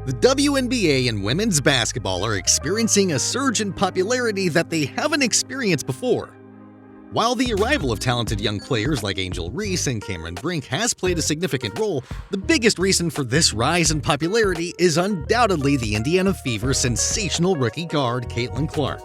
The WNBA and women's basketball are experiencing a surge in popularity that they haven't experienced before. While the arrival of talented young players like Angel Reese and Cameron Brink has played a significant role, the biggest reason for this rise in popularity is undoubtedly the Indiana Fever's sensational rookie guard, Caitlin Clark.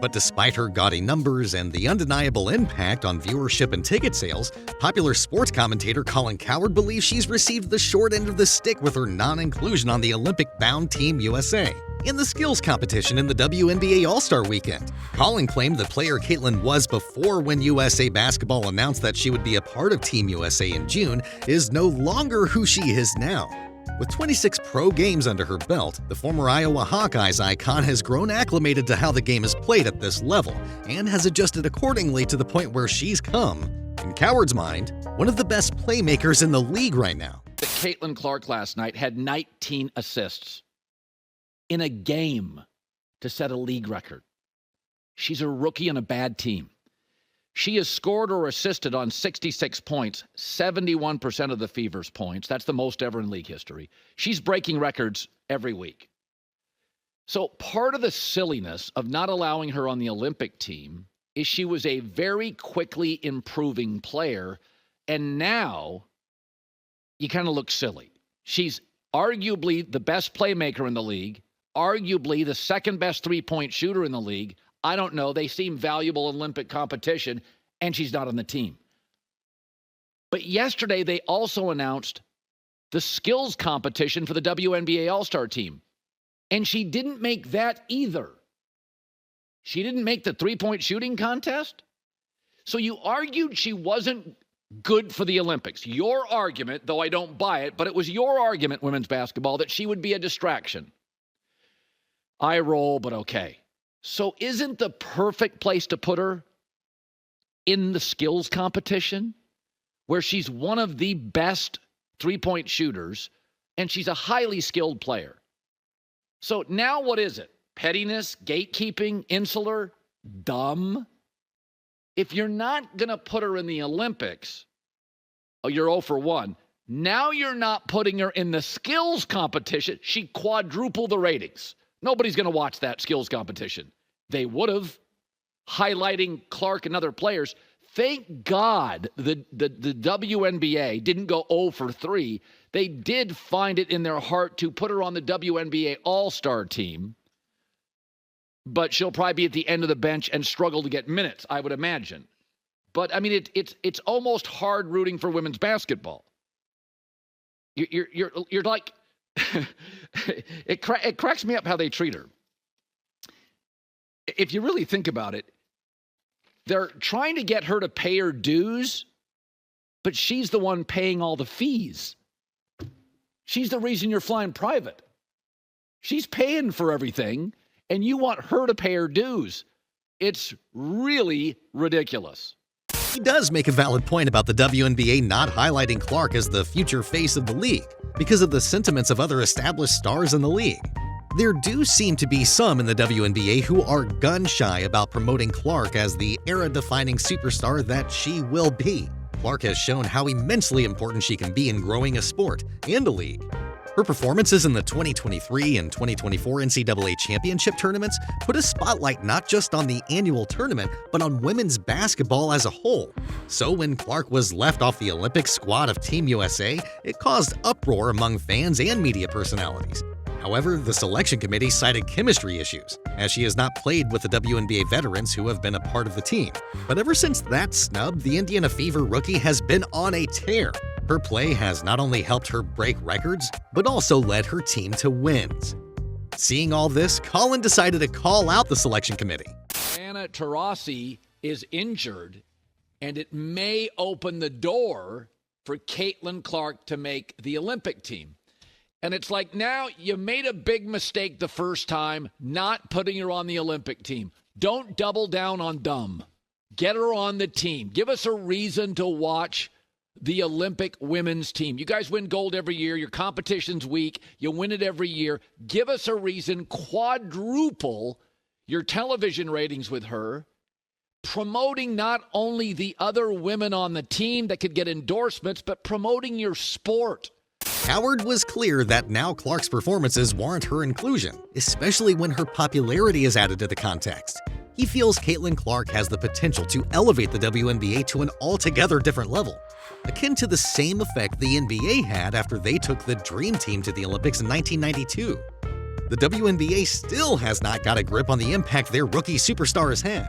But despite her gaudy numbers and the undeniable impact on viewership and ticket sales, popular sports commentator Colin Cowherd believes she's received the short end of the stick with her non-inclusion on the Olympic-bound Team USA in the skills competition in the WNBA All-Star Weekend. Colin claimed the player Caitlin was before when USA Basketball announced that she would be a part of Team USA in June is no longer who she is now. With 26 pro games under her belt, the former Iowa Hawkeyes icon has grown acclimated to how the game is played at this level and has adjusted accordingly to the point where she's come, in Cowherd's mind, one of the best playmakers in the league right now. Caitlin Clark last night had 19 assists in a game to set a league record. She's a rookie on a bad team. She has scored or assisted on 66 points, 71% of the Fever's points. That's the most ever in league history. She's breaking records every week. So part of the silliness of not allowing her on the Olympic team is she was a very quickly improving player, and now you kind of look silly. She's arguably the best playmaker in the league, arguably the second best three-point shooter in the league. I don't know. They seem valuable Olympic competition, and she's not on the team. But yesterday, they also announced the skills competition for the WNBA All-Star team, and she didn't make that either. She didn't make the three-point shooting contest? So you argued she wasn't good for the Olympics. Your argument, though I don't buy it, but it was your argument, women's basketball, that she would be a distraction. I roll, but okay. So isn't the perfect place to put her in the skills competition, where she's one of the best three-point shooters, and she's a highly skilled player? So now what is it? Pettiness, gatekeeping, insular, dumb? If you're not going to put her in the Olympics, oh, you're 0 for 1. Now you're not putting her in the skills competition. She quadrupled the ratings. Nobody's going to watch that skills competition. They would have, highlighting Clark and other players. Thank God the WNBA didn't go 0 for 3. They did find it in their heart to put her on the WNBA All-Star team. But she'll probably be at the end of the bench and struggle to get minutes, I would imagine. But, I mean, it's almost hard rooting for women's basketball. You're like... It cracks me up how they treat her. If you really think about it, they're trying to get her to pay her dues, but she's the one paying all the fees. She's the reason you're flying private. She's paying for everything, and you want her to pay her dues. It's really ridiculous. He does make a valid point about the WNBA not highlighting Clark as the future face of the league because of the sentiments of other established stars in the league. There do seem to be some in the WNBA who are gun-shy about promoting Clark as the era-defining superstar that she will be. Clark has shown how immensely important she can be in growing a sport and a league. Her performances in the 2023 and 2024 NCAA championship tournaments put a spotlight not just on the annual tournament, but on women's basketball as a whole. So when Clark was left off the Olympic squad of Team USA, it caused uproar among fans and media personalities. However, the selection committee cited chemistry issues, as she has not played with the WNBA veterans who have been a part of the team. But ever since that snub, the Indiana Fever rookie has been on a tear. Her play has not only helped her break records, but also led her team to wins. Seeing all this, Colin decided to call out the selection committee. Anna Taurasi is injured, and it may open the door for Caitlin Clark to make the Olympic team. And it's like, now you made a big mistake the first time not putting her on the Olympic team. Don't double down on dumb. Get her on the team. Give us a reason to watch the Olympic women's team. You guys win gold every year. Your competition's weak. You win it every year. Give us a reason. Quadruple your television ratings with her. Promoting not only the other women on the team that could get endorsements, but promoting your sport. Cowherd was clear that now Clark's performances warrant her inclusion, especially when her popularity is added to the context. He feels Caitlin Clark has the potential to elevate the WNBA to an altogether different level, akin to the same effect the NBA had after they took the Dream Team to the Olympics in 1992. The WNBA still has not got a grip on the impact their rookie superstar has had,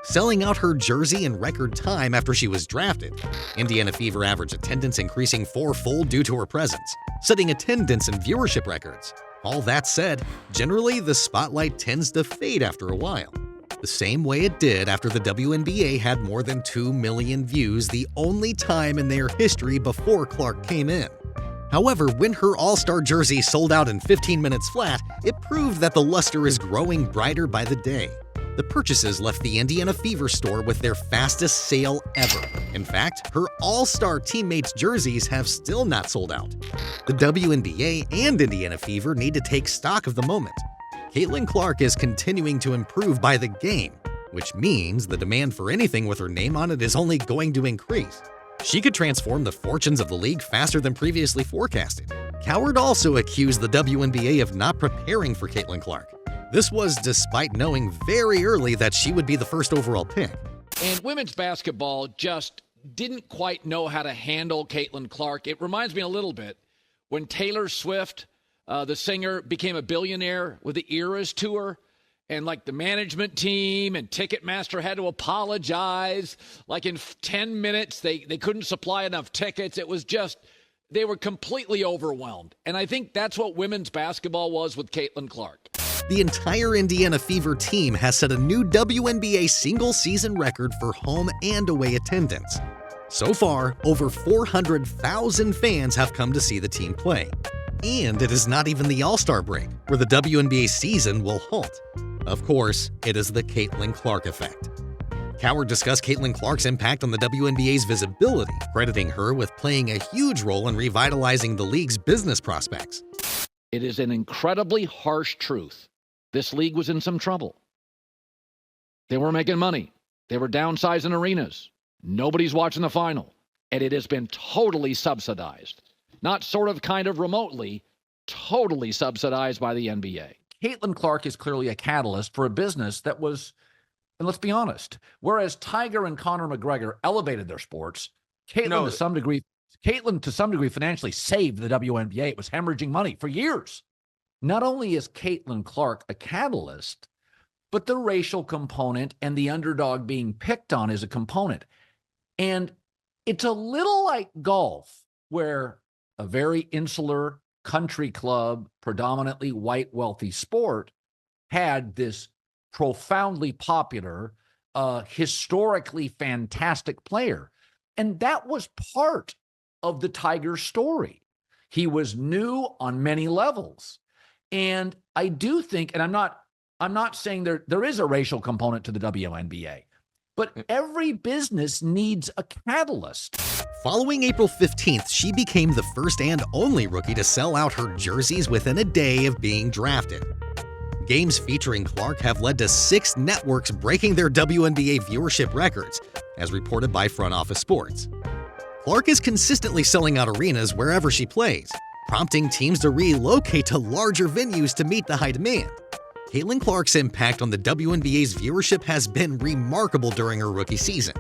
selling out her jersey in record time after she was drafted, Indiana Fever average attendance increasing fourfold due to her presence, setting attendance and viewership records. All that said, generally the spotlight tends to fade after a while, the same way it did after the WNBA had more than 2 million views the only time in their history before Clark came in. However, when her All-Star jersey sold out in 15 minutes flat, it proved that the luster is growing brighter by the day. The purchases left the Indiana Fever store with their fastest sale ever. In fact, her All-Star teammates' jerseys have still not sold out. The WNBA and Indiana Fever need to take stock of the moment. Caitlin Clark is continuing to improve by the game, which means the demand for anything with her name on it is only going to increase. She could transform the fortunes of the league faster than previously forecasted. Cowherd also accused the WNBA of not preparing for Caitlin Clark. This was despite knowing very early that she would be the first overall pick. And women's basketball just didn't quite know how to handle Caitlin Clark. It reminds me a little bit when Taylor Swift, the singer, became a billionaire with the Eras Tour. And like the management team and Ticketmaster had to apologize. Like in 10 minutes, they couldn't supply enough tickets. It was just, they were completely overwhelmed. And I think that's what women's basketball was with Caitlin Clark. The entire Indiana Fever team has set a new WNBA single-season record for home and away attendance. So far, over 400,000 fans have come to see the team play. And it is not even the All-Star break, where the WNBA season will halt. Of course, it is the Caitlin Clark effect. Cowherd discussed Caitlin Clark's impact on the WNBA's visibility, crediting her with playing a huge role in revitalizing the league's business prospects. It is an incredibly harsh truth. This league was in some trouble. They were making money. They were downsizing arenas. Nobody's watching the final. And it has been totally subsidized. Not sort of, kind of, remotely, totally subsidized by the NBA. Caitlin Clark is clearly a catalyst for a business that was, and let's be honest, whereas Tiger and Conor McGregor elevated their sports, Caitlin to some degree financially saved the WNBA. It was hemorrhaging money for years. Not only is Caitlin Clark a catalyst, but the racial component and the underdog being picked on is a component. And it's a little like golf, where a very insular country club, predominantly white, wealthy sport, had this profoundly popular, historically fantastic player. And that was part of the Tiger story. He was new on many levels. And I do think, and I'm not saying there is a racial component to the WNBA, but every business needs a catalyst. Following April 15th, she became the first and only rookie to sell out her jerseys within a day of being drafted. Games featuring Clark have led to 6 networks breaking their WNBA viewership records, as reported by Front Office Sports. Clark is consistently selling out arenas wherever she plays, prompting teams to relocate to larger venues to meet the high demand. Caitlin Clark's impact on the WNBA's viewership has been remarkable during her rookie season.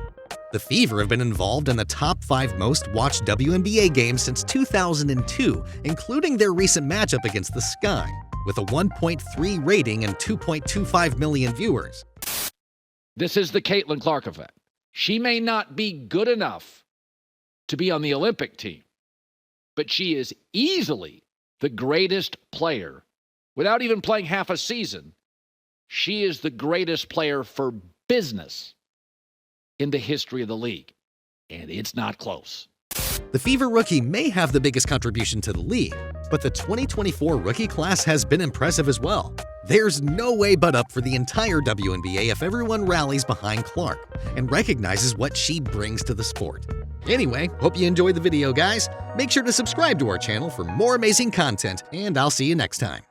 The Fever have been involved in the top 5 most-watched WNBA games since 2002, including their recent matchup against the Sky, with a 1.3 rating and 2.25 million viewers. This is the Caitlin Clark effect. She may not be good enough to be on the Olympic team, but she is easily the greatest player. Without even playing half a season, she is the greatest player for business in the history of the league, and it's not close. The Fever rookie may have the biggest contribution to the league, but the 2024 rookie class has been impressive as well. There's no way but up for the entire WNBA if everyone rallies behind Clark and recognizes what she brings to the sport. Anyway, hope you enjoyed the video, guys. Make sure to subscribe to our channel for more amazing content, and I'll see you next time.